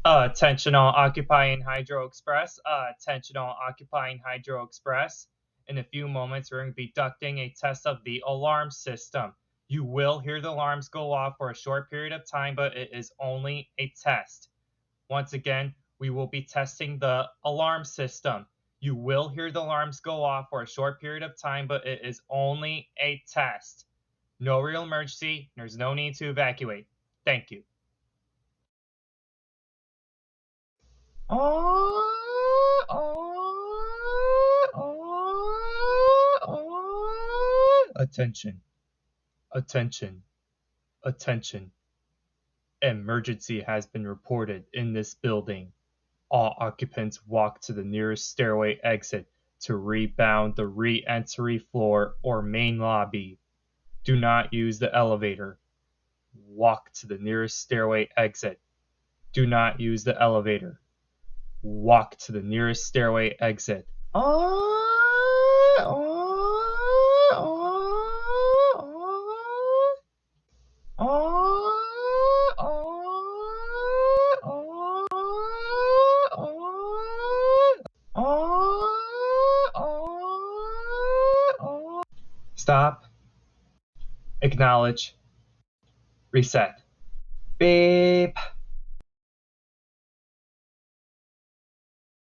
Attention all occupying Hydro Express. Attention all occupying Hydro Express. In a few moments, we're going to be conducting a test of the alarm system. You will hear the alarms go off for a short period of time, but it is only a test. Once again, we will be testing the alarm system. You will hear the alarms go off for a short period of time, but it is only a test. No real emergency. There's no need to evacuate. Thank you. Attention, attention, attention. Emergency has been reported in this building. All occupants walk to the nearest stairway exit to rebound the re-entry floor or main lobby. Do not use the elevator. Walk to the nearest stairway exit. Do not use the elevator. Walk to the nearest stairway exit. Stop. Acknowledge. Reset. Beep.